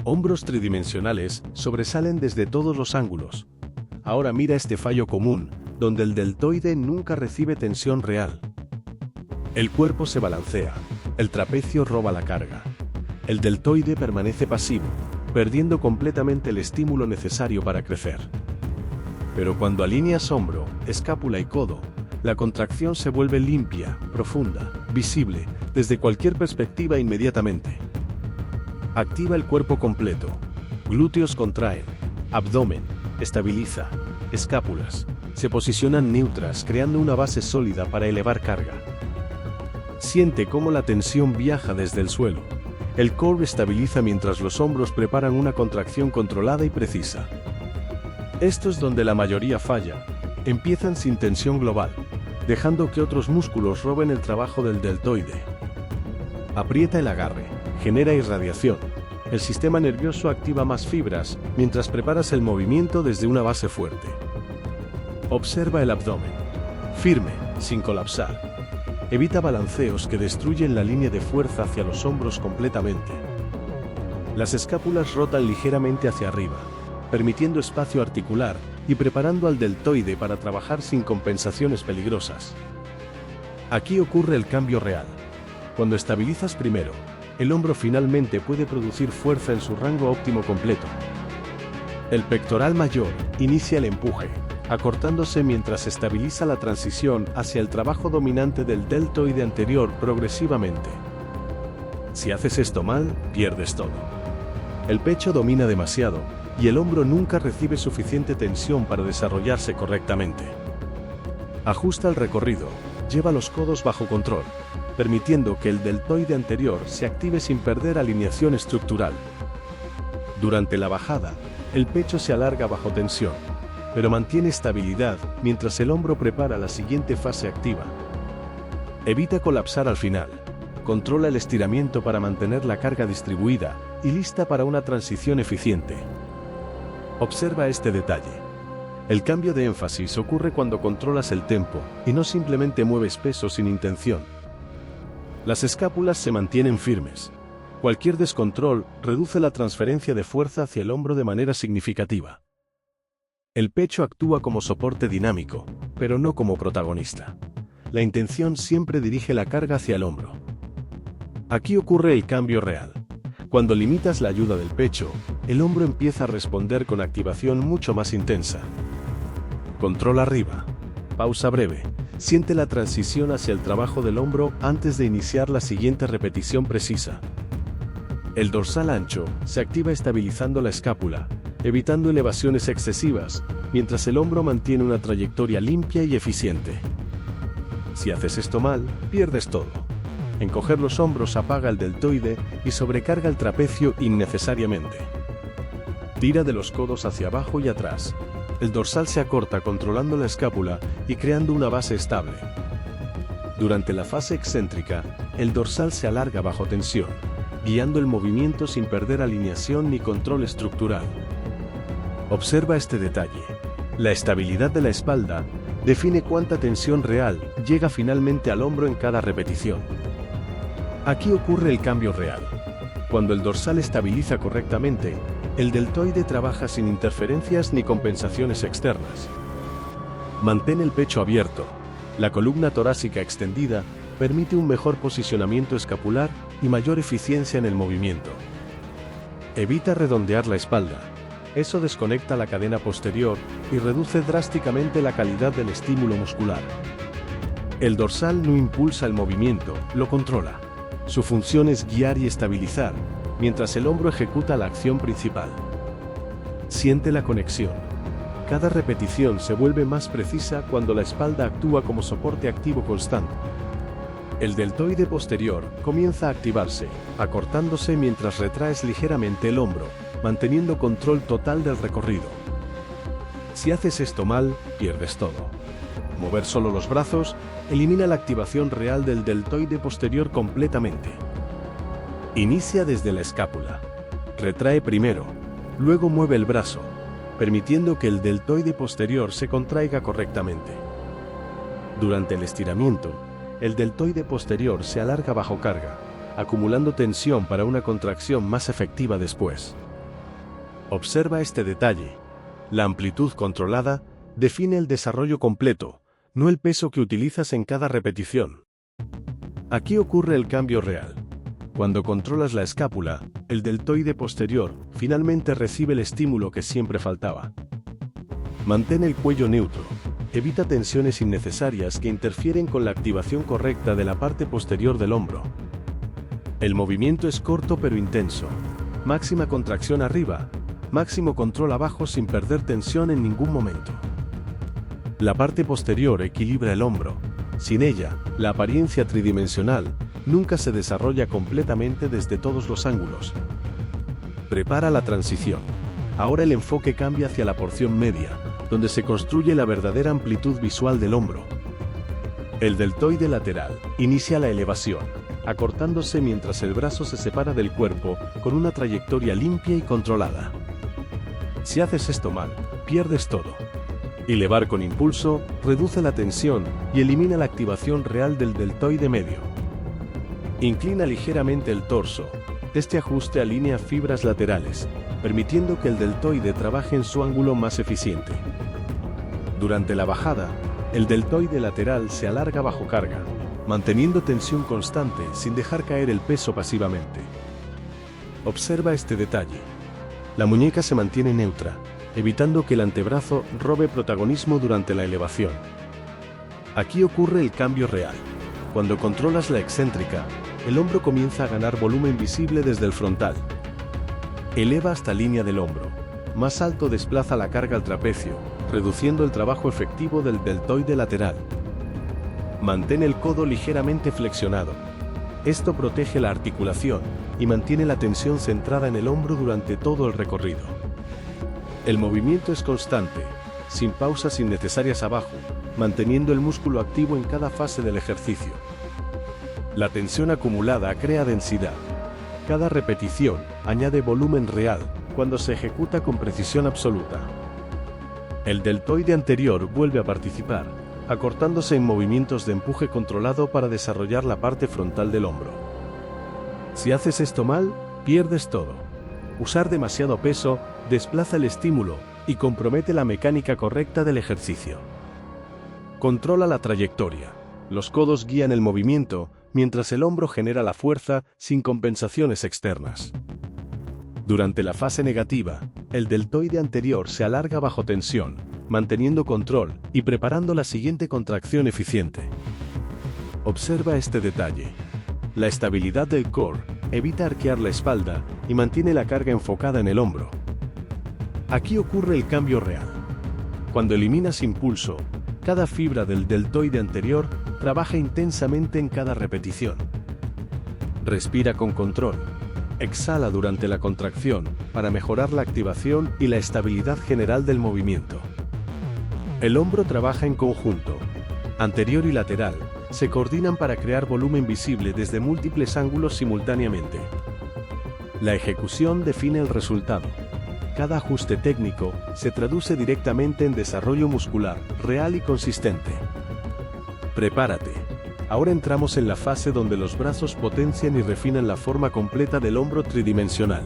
Hombros tridimensionales sobresalen desde todos los ángulos. Ahora mira este fallo común, donde el deltoide nunca recibe tensión real. El cuerpo se balancea, el trapecio roba la carga. El deltoide permanece pasivo, perdiendo completamente el estímulo necesario para crecer. Pero cuando alineas hombro, escápula y codo, la contracción se vuelve limpia, profunda, visible, desde cualquier perspectiva inmediatamente. Activa el cuerpo completo. Glúteos contraen, abdomen, estabiliza, escápulas, se posicionan neutras creando una base sólida para elevar carga. Siente cómo la tensión viaja desde el suelo. El core estabiliza mientras los hombros preparan una contracción controlada y precisa. Esto es donde la mayoría falla. Empiezan sin tensión global, dejando que otros músculos roben el trabajo del deltoide. Aprieta el agarre, genera irradiación. El sistema nervioso activa más fibras mientras preparas el movimiento desde una base fuerte. Observa el abdomen. Firme, sin colapsar. Evita balanceos que destruyen la línea de fuerza hacia los hombros completamente. Las escápulas rotan ligeramente hacia arriba, permitiendo espacio articular y preparando al deltoide para trabajar sin compensaciones peligrosas. Aquí ocurre el cambio real. Cuando estabilizas primero, el hombro finalmente puede producir fuerza en su rango óptimo completo. El pectoral mayor inicia el empuje, acortándose mientras estabiliza la transición hacia el trabajo dominante del deltoide anterior progresivamente. Si haces esto mal, pierdes todo. El pecho domina demasiado, y el hombro nunca recibe suficiente tensión para desarrollarse correctamente. Ajusta el recorrido, lleva los codos bajo control, permitiendo que el deltoide anterior se active sin perder alineación estructural. Durante la bajada, el pecho se alarga bajo tensión, pero mantiene estabilidad mientras el hombro prepara la siguiente fase activa. Evita colapsar al final. Controla el estiramiento para mantener la carga distribuida y lista para una transición eficiente. Observa este detalle. El cambio de énfasis ocurre cuando controlas el tempo y no simplemente mueves peso sin intención. Las escápulas se mantienen firmes. Cualquier descontrol reduce la transferencia de fuerza hacia el hombro de manera significativa. El pecho actúa como soporte dinámico, pero no como protagonista. La intención siempre dirige la carga hacia el hombro. Aquí ocurre el cambio real. Cuando limitas la ayuda del pecho, el hombro empieza a responder con activación mucho más intensa. Control arriba. Pausa breve. Siente la transición hacia el trabajo del hombro antes de iniciar la siguiente repetición precisa. El dorsal ancho se activa estabilizando la escápula, evitando elevaciones excesivas, mientras el hombro mantiene una trayectoria limpia y eficiente. Si haces esto mal, pierdes todo. Encoger los hombros apaga el deltoide y sobrecarga el trapecio innecesariamente. Tira de los codos hacia abajo y atrás. El dorsal se acorta controlando la escápula y creando una base estable. Durante la fase excéntrica, el dorsal se alarga bajo tensión, guiando el movimiento sin perder alineación ni control estructural. Observa este detalle. La estabilidad de la espalda define cuánta tensión real llega finalmente al hombro en cada repetición. Aquí ocurre el cambio real. Cuando el dorsal estabiliza correctamente, el deltoide trabaja sin interferencias ni compensaciones externas. Mantén el pecho abierto. La columna torácica extendida permite un mejor posicionamiento escapular y mayor eficiencia en el movimiento. Evita redondear la espalda. Eso desconecta la cadena posterior y reduce drásticamente la calidad del estímulo muscular. El dorsal no impulsa el movimiento, lo controla. Su función es guiar y estabilizar, mientras el hombro ejecuta la acción principal. Siente la conexión. Cada repetición se vuelve más precisa cuando la espalda actúa como soporte activo constante. El deltoide posterior comienza a activarse, acortándose mientras retraes ligeramente el hombro, manteniendo control total del recorrido. Si haces esto mal, pierdes todo. Mover solo los brazos elimina la activación real del deltoide posterior completamente. Inicia desde la escápula. Retrae primero, luego mueve el brazo, permitiendo que el deltoide posterior se contraiga correctamente. Durante el estiramiento, el deltoide posterior se alarga bajo carga, acumulando tensión para una contracción más efectiva después. Observa este detalle. La amplitud controlada define el desarrollo completo, no el peso que utilizas en cada repetición. Aquí ocurre el cambio real. Cuando controlas la escápula, el deltoide posterior finalmente recibe el estímulo que siempre faltaba. Mantén el cuello neutro. Evita tensiones innecesarias que interfieren con la activación correcta de la parte posterior del hombro. El movimiento es corto pero intenso. Máxima contracción arriba, máximo control abajo sin perder tensión en ningún momento. La parte posterior equilibra el hombro. Sin ella, la apariencia tridimensional nunca se desarrolla completamente desde todos los ángulos. Prepara la transición. Ahora el enfoque cambia hacia la porción media, donde se construye la verdadera amplitud visual del hombro. El deltoide lateral inicia la elevación, acortándose mientras el brazo se separa del cuerpo con una trayectoria limpia y controlada. Si haces esto mal, pierdes todo. Elevar con impulso reduce la tensión y elimina la activación real del deltoide medio. Inclina ligeramente el torso. Este ajuste alinea fibras laterales, permitiendo que el deltoide trabaje en su ángulo más eficiente. Durante la bajada, el deltoide lateral se alarga bajo carga, manteniendo tensión constante sin dejar caer el peso pasivamente. Observa este detalle. La muñeca se mantiene neutra, evitando que el antebrazo robe protagonismo durante la elevación. Aquí ocurre el cambio real. Cuando controlas la excéntrica, el hombro comienza a ganar volumen visible desde el frontal. Eleva hasta línea del hombro. Más alto desplaza la carga al trapecio, reduciendo el trabajo efectivo del deltoide lateral. Mantén el codo ligeramente flexionado. Esto protege la articulación y mantiene la tensión centrada en el hombro durante todo el recorrido. El movimiento es constante, sin pausas innecesarias abajo, manteniendo el músculo activo en cada fase del ejercicio. La tensión acumulada crea densidad. Cada repetición añade volumen real cuando se ejecuta con precisión absoluta. El deltoide anterior vuelve a participar, acortándose en movimientos de empuje controlado para desarrollar la parte frontal del hombro. Si haces esto mal, pierdes todo. Usar demasiado peso desplaza el estímulo y compromete la mecánica correcta del ejercicio. Controla la trayectoria. Los codos guían el movimiento, mientras el hombro genera la fuerza sin compensaciones externas. Durante la fase negativa, el deltoide anterior se alarga bajo tensión, manteniendo control y preparando la siguiente contracción eficiente. Observa este detalle. La estabilidad del core evita arquear la espalda y mantiene la carga enfocada en el hombro. Aquí ocurre el cambio real. Cuando eliminas impulso, cada fibra del deltoide anterior trabaja intensamente en cada repetición. Respira con control. Exhala durante la contracción para mejorar la activación y la estabilidad general del movimiento. El hombro trabaja en conjunto. Anterior y lateral se coordinan para crear volumen visible desde múltiples ángulos simultáneamente. La ejecución define el resultado. Cada ajuste técnico se traduce directamente en desarrollo muscular real y consistente. Prepárate. Ahora entramos en la fase donde los brazos potencian y refinan la forma completa del hombro tridimensional.